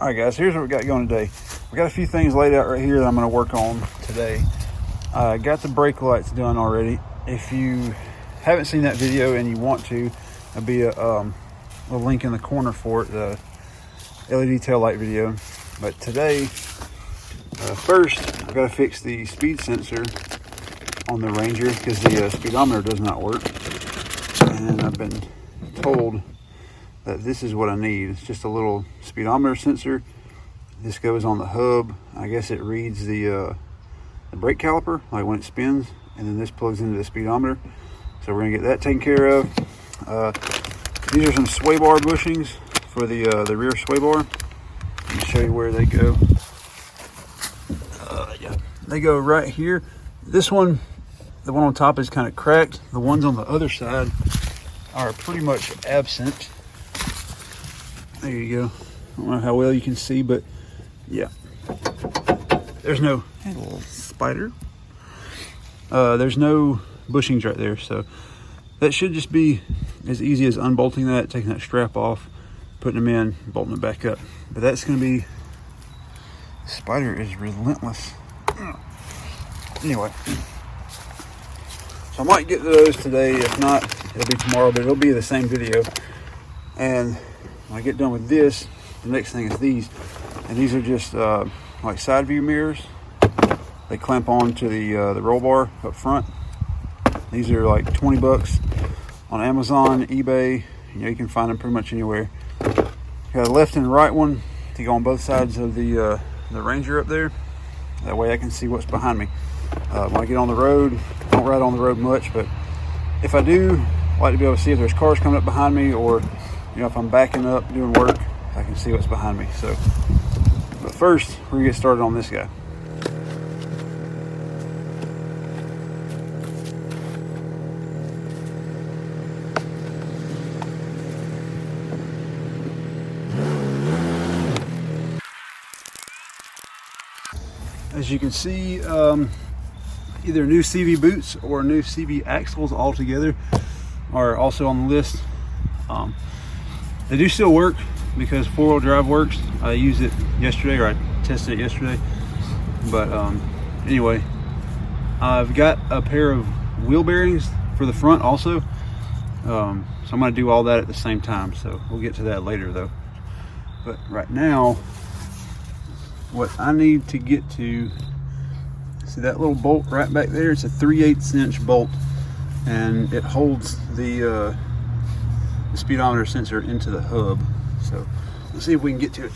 All right, guys, here's what we got going today. We got a few things laid out right here that I'm going to work on today. I got the brake lights done already. If you haven't seen that video and you want to, there'll be a link in the corner for it, the LED tail light video. But today, first, I've got to fix the speed sensor on the Ranger because the speedometer does not work. And I've been told that this is what I need. It's just a little speedometer sensor. This goes on the hub. I guess it reads the brake caliper, like when it spins, and then this plugs into the speedometer. So we're gonna get that taken care of. These are some sway bar bushings for the rear sway bar. Let me show you where they go. Yeah, they go right here. This one, the one on top is kind of cracked. The ones on the other side are pretty much absent. There you go. I don't know how well you can see, but yeah. There's no, hey, little spider. There's no bushings right there, so that should just be as easy as unbolting that, taking that strap off, putting them in, bolting it back up. But that's going to be, spider is relentless. Anyway, so I might get to those today. If not, it'll be tomorrow, but it'll be the same video. And when I get done with this, the next thing is these. And these are just like side view mirrors. They clamp on to the roll bar up front. These are like 20 bucks on Amazon, eBay. You can find them pretty much anywhere. Got a left and a right one to go on both sides of the Ranger up there. That way I can see what's behind me. When I get on the road, I don't ride on the road much, but if I do, I like to be able to see if there's cars coming up behind me, or if I'm backing up doing work, I can see what's behind me. So, but first, we're gonna get started on this guy. As you can see, either new CV boots or new CV axles altogether are also on the list. They do still work because four-wheel drive works. I used it yesterday, or I tested it yesterday. But anyway, I've got a pair of wheel bearings for the front also. So I'm going to do all that at the same time. So we'll get to that later though. But right now, what I need to get to, see that little bolt right back there? It's a 3/8 inch bolt, and it holds the speedometer sensor into the hub. So let's see if we can get to it.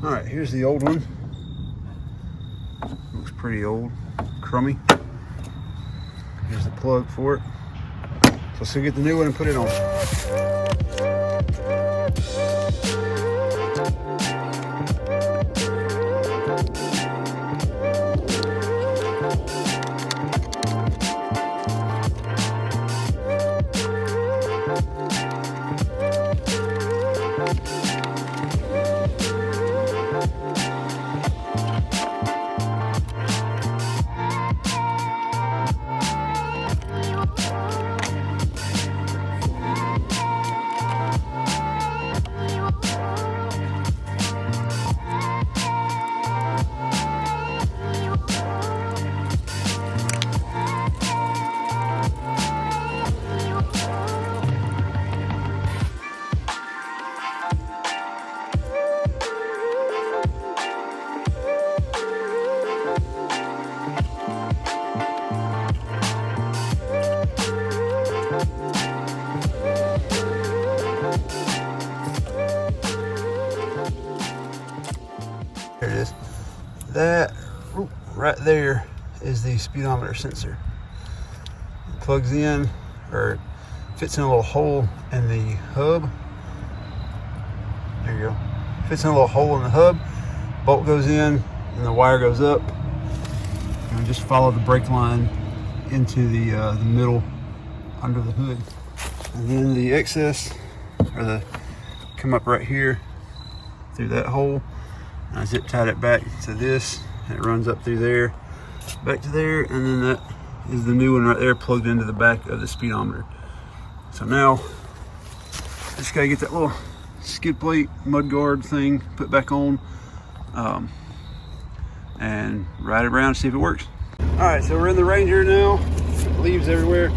All right, here's the old one. Looks pretty old, crummy. Here's the plug for it. So let's go get the new one and put it on. there is the speedometer sensor. It plugs in, or fits in a little hole in the hub. There you go. Fits in a little hole in the hub. Bolt goes in and the wire goes up. And just follow the brake line into the middle under the hood. And then the excess, or the come up right here through that hole. And I zip tied it back to this, and it runs up through there, back to there, and then that is the new one right there plugged into the back of the speedometer. So now, just gotta get that little skid plate mud guard thing put back on, and ride it around and see if it works. All right, so we're in the Ranger now. Leaves everywhere.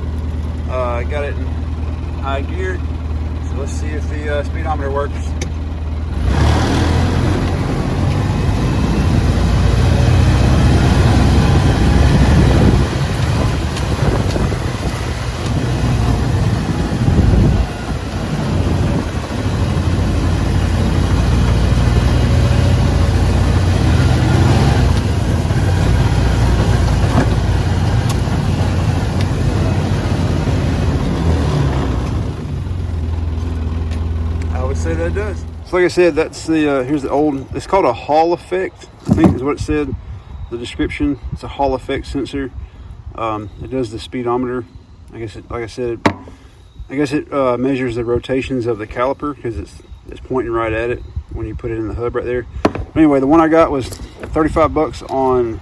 I got it in high gear. So let's see if the speedometer works. Say that it does. So like I said, that's the here's the old, it's called a Hall effect, I think is what it said, the description. It's a Hall effect sensor. It does the speedometer. I guess it, like I said, I guess it measures the rotations of the caliper, because it's pointing right at it when you put it in the hub right there. But anyway, the one I got was 35 bucks on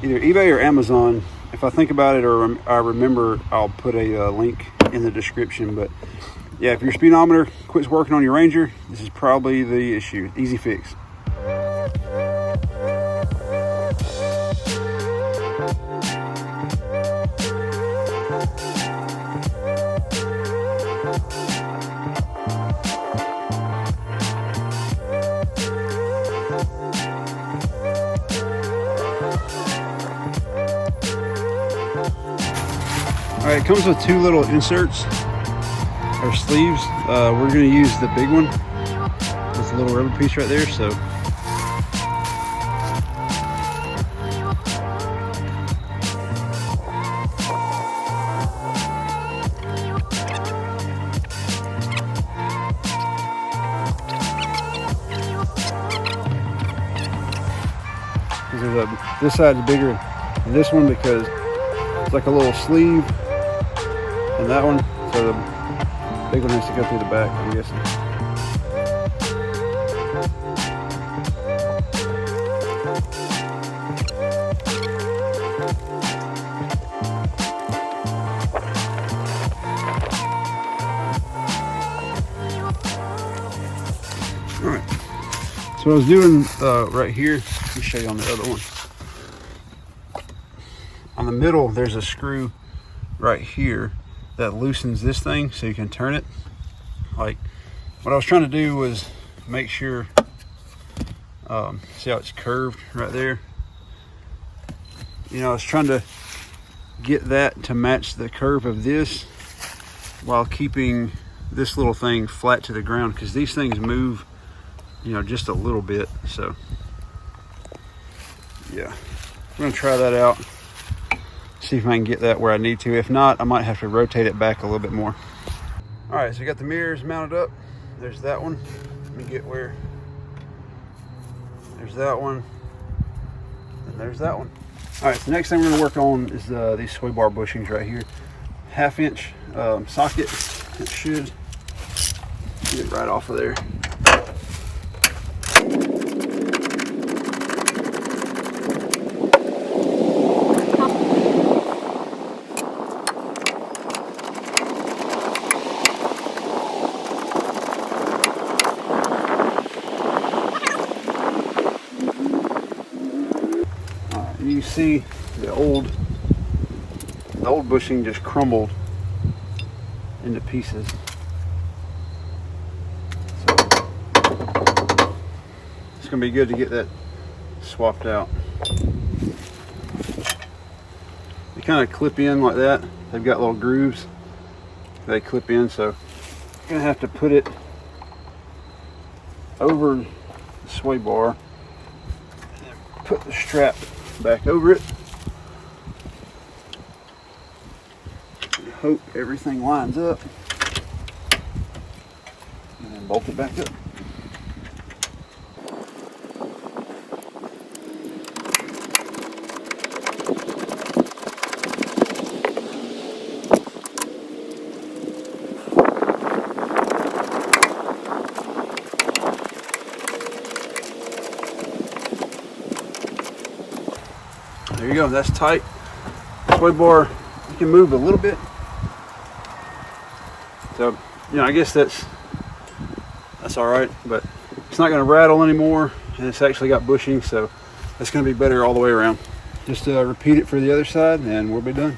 either eBay or Amazon. If I think about it, or I remember, I'll put a link in the description. But yeah, if your speedometer quits working on your Ranger, this is probably the issue. Easy fix. All right, it comes with two little inserts, or sleeves. We're going to use the big one. It's a little rubber piece right there. So this side is bigger than this one, because it's like a little sleeve, and that one, so the big one has to go through the back, I'm guessing. All right, so what I was doing right here, let me show you on the other one. On the middle, there's a screw right here that loosens this thing so you can turn it. Like, what I was trying to do was make sure, see how it's curved right there? You know, I was trying to get that to match the curve of this while keeping this little thing flat to the ground, because these things move, you know, just a little bit. So yeah, I'm gonna try that out, see if I can get that where I need to. If not, I might have to rotate it back a little bit more. All right, so we got the mirrors mounted up. There's that one. Let me get where. There's that one, and there's that one. All right, so next thing we're gonna work on is these sway bar bushings right here. 1/2 inch socket. It should get it right off of there. You see the old bushing just crumbled into pieces. So it's gonna be good to get that swapped out. They kind of clip in like that. They've got little grooves. They clip in, so you're gonna have to put it over the sway bar and then put the strap back over it. Hope everything lines up. And then bolt it back up. There you go, that's tight. Sway bar, you can move a little bit. So, you know, I guess that's all right, but it's not gonna rattle anymore, and it's actually got bushing, so that's gonna be better all the way around. Just repeat it for the other side, and we'll be done.